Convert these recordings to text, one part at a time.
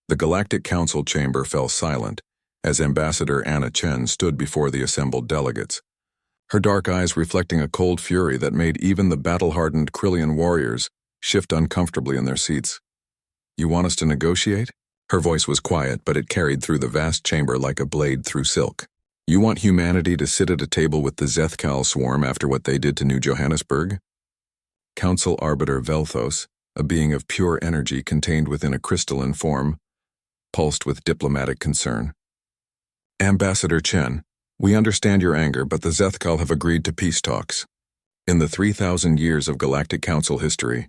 The Galactic Council chamber fell silent as Ambassador Anna Chen stood before the assembled delegates, her dark eyes reflecting a cold fury that made even the battle-hardened Krillian warriors shift uncomfortably in their seats. "You want us to negotiate?" Her voice was quiet, but it carried through the vast chamber like a blade through silk. "You want humanity to sit at a table with the Zethkal swarm after what they did to New Johannesburg?" Council Arbiter Velthos, a being of pure energy contained within a crystalline form, pulsed with diplomatic concern. "Ambassador Chen, we understand your anger, but the Zethkal have agreed to peace talks. In the 3,000 years of Galactic Council history,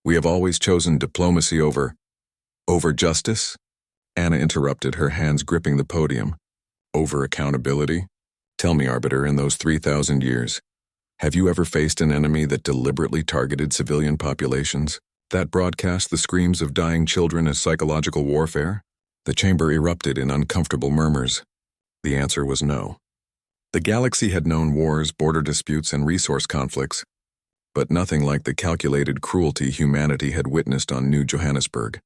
we have always chosen diplomacy over justice?" Anna interrupted, her hands gripping the podium. "Over accountability? Tell me, Arbiter, in those 3,000 years, have you ever faced an enemy that deliberately targeted civilian populations, that broadcast the screams of dying children as psychological warfare?" The chamber erupted in uncomfortable murmurs. The answer was no. The galaxy had known wars, border disputes, and resource conflicts, but nothing like the calculated cruelty humanity had witnessed on New Johannesburg.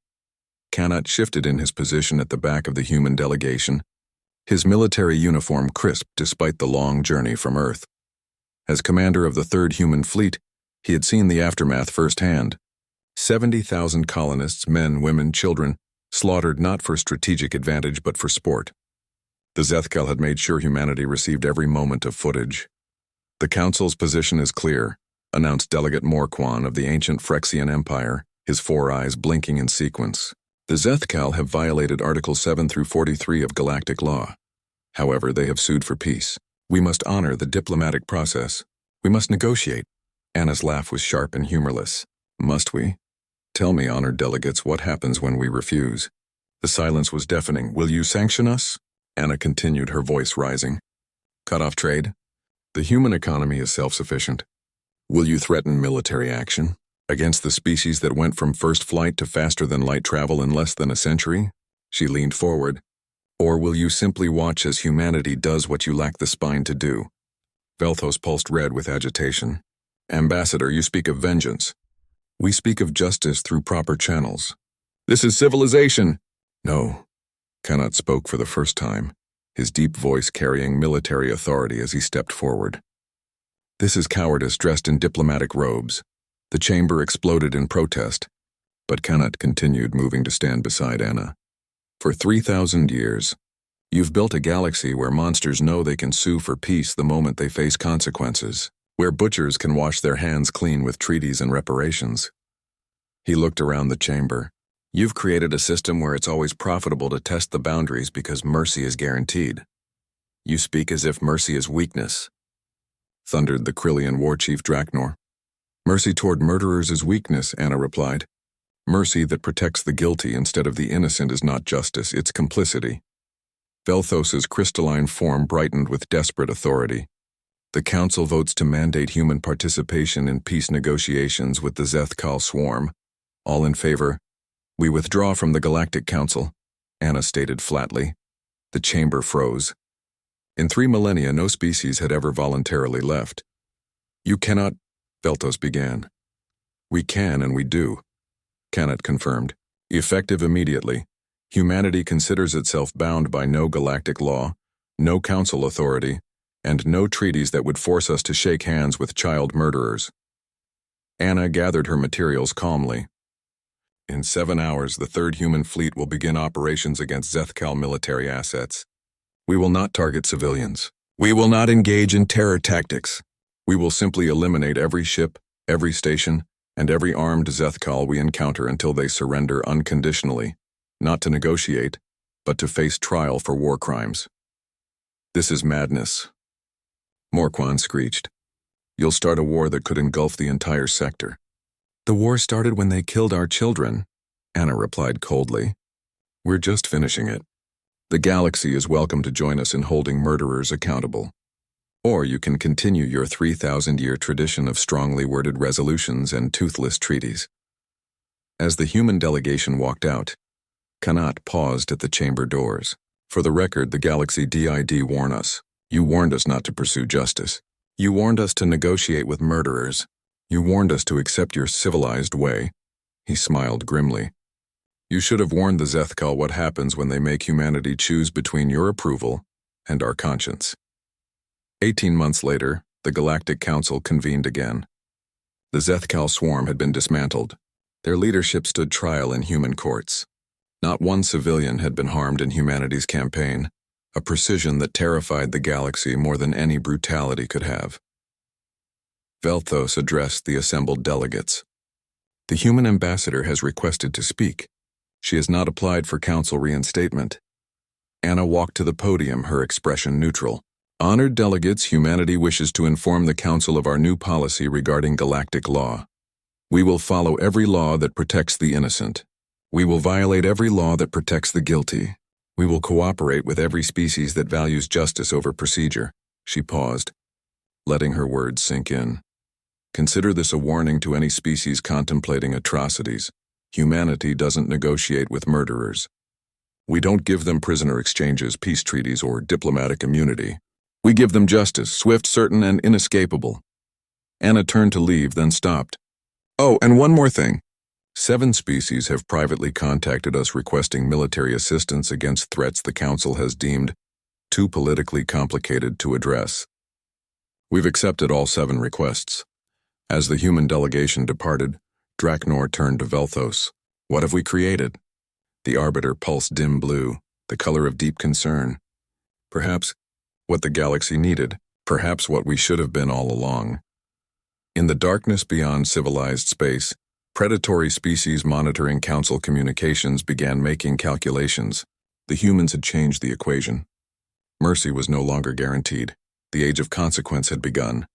Kanat shifted in his position at the back of the human delegation, his military uniform crisp despite the long journey from Earth. As commander of the 3rd Human Fleet, he had seen the aftermath firsthand. 70,000 colonists, men, women, children, slaughtered not for strategic advantage but for sport. The Zethkal had made sure humanity received every moment of footage. "The Council's position is clear," announced Delegate Morquan of the ancient Phyrexian Empire, his 4 eyes blinking in sequence. "The Zethkal have violated Articles 7 through 43 of galactic law. However, they have sued for peace. We must honor the diplomatic process. We must negotiate." Anna's laugh was sharp and humorless. "Must we? Tell me, honored delegates, what happens when we refuse?" The silence was deafening. "Will you sanction us?" Anna continued, her voice rising. "Cut off trade? The human economy is self-sufficient. Will you threaten military action against the species that went from first flight to faster-than-light travel in less than a century?" She leaned forward. "Or will you simply watch as humanity does what you lack the spine to do?" Velthos pulsed red with agitation. "Ambassador, you speak of vengeance. We speak of justice through proper channels. This is civilization." "No." Kanat spoke for the first time, his deep voice carrying military authority as he stepped forward. "This is cowardice dressed in diplomatic robes." The chamber exploded in protest, but Kanat continued, moving to stand beside Anna. "For 3,000 years, you've built a galaxy where monsters know they can sue for peace the moment they face consequences, where butchers can wash their hands clean with treaties and reparations." He looked around the chamber. "You've created a system where it's always profitable to test the boundaries because mercy is guaranteed. You speak as if mercy is weakness," thundered the Krillian war chief Draknor. "Mercy toward murderers is weakness," Anna replied. "Mercy that protects the guilty instead of the innocent is not justice, it's complicity." Velthos's crystalline form brightened with desperate authority. "The Council votes to mandate human participation in peace negotiations with the Zethkal swarm. All in favor?" "We withdraw from the Galactic Council," Anna stated flatly. The chamber froze. In 3 millennia, no species had ever voluntarily left. "You cannot," Velthos began. "We can and we do," Kanat confirmed. "Effective immediately. Humanity considers itself bound by no galactic law, no council authority, and no treaties that would force us to shake hands with child murderers." Anna gathered her materials calmly. "In 7 hours, the 3rd Human Fleet will begin operations against Zethkal military assets. We will not target civilians. We will not engage in terror tactics. We will simply eliminate every ship, every station, and every armed Zethkal we encounter until they surrender unconditionally, not to negotiate, but to face trial for war crimes." "This is madness," Morquan screeched. "You'll start a war that could engulf the entire sector." "The war started when they killed our children," Anna replied coldly. "We're just finishing it. The galaxy is welcome to join us in holding murderers accountable. Or you can continue your 3,000-year tradition of strongly worded resolutions and toothless treaties." As the human delegation walked out, Kanat paused at the chamber doors. "For the record, the Galaxy DID warn us. You warned us not to pursue justice. You warned us to negotiate with murderers. You warned us to accept your civilized way." He smiled grimly. You should have warned the Zethkal what happens when they make humanity choose between your approval and our conscience. 18 months later, the Galactic Council convened again. The Zethkal swarm had been dismantled. Their leadership stood trial in human courts. Not one civilian had been harmed in humanity's campaign, a precision that terrified the galaxy more than any brutality could have. Velthos addressed the assembled delegates. The human ambassador has requested to speak. She has not applied for council reinstatement. Anna walked to the podium, her expression neutral. Honored delegates, humanity wishes to inform the council of our new policy regarding galactic law. We will follow every law that protects the innocent. We will violate every law that protects the guilty. We will cooperate with every species that values justice over procedure. She paused, letting her words sink in. Consider this a warning to any species contemplating atrocities. Humanity doesn't negotiate with murderers. We don't give them prisoner exchanges, peace treaties, or diplomatic immunity. We give them justice, swift, certain, and inescapable. Anna turned to leave, then stopped. Oh, and one more thing. 7 species have privately contacted us requesting military assistance against threats the Council has deemed too politically complicated to address. We've accepted all 7 requests. As the human delegation departed, Draknor turned to Velthos. What have we created? The Arbiter pulsed dim blue, the color of deep concern. Perhaps what the galaxy needed, perhaps what we should have been all along. In the darkness beyond civilized space, predatory species monitoring Council communications began making calculations. The humans had changed the equation. Mercy was no longer guaranteed. The age of consequence had begun.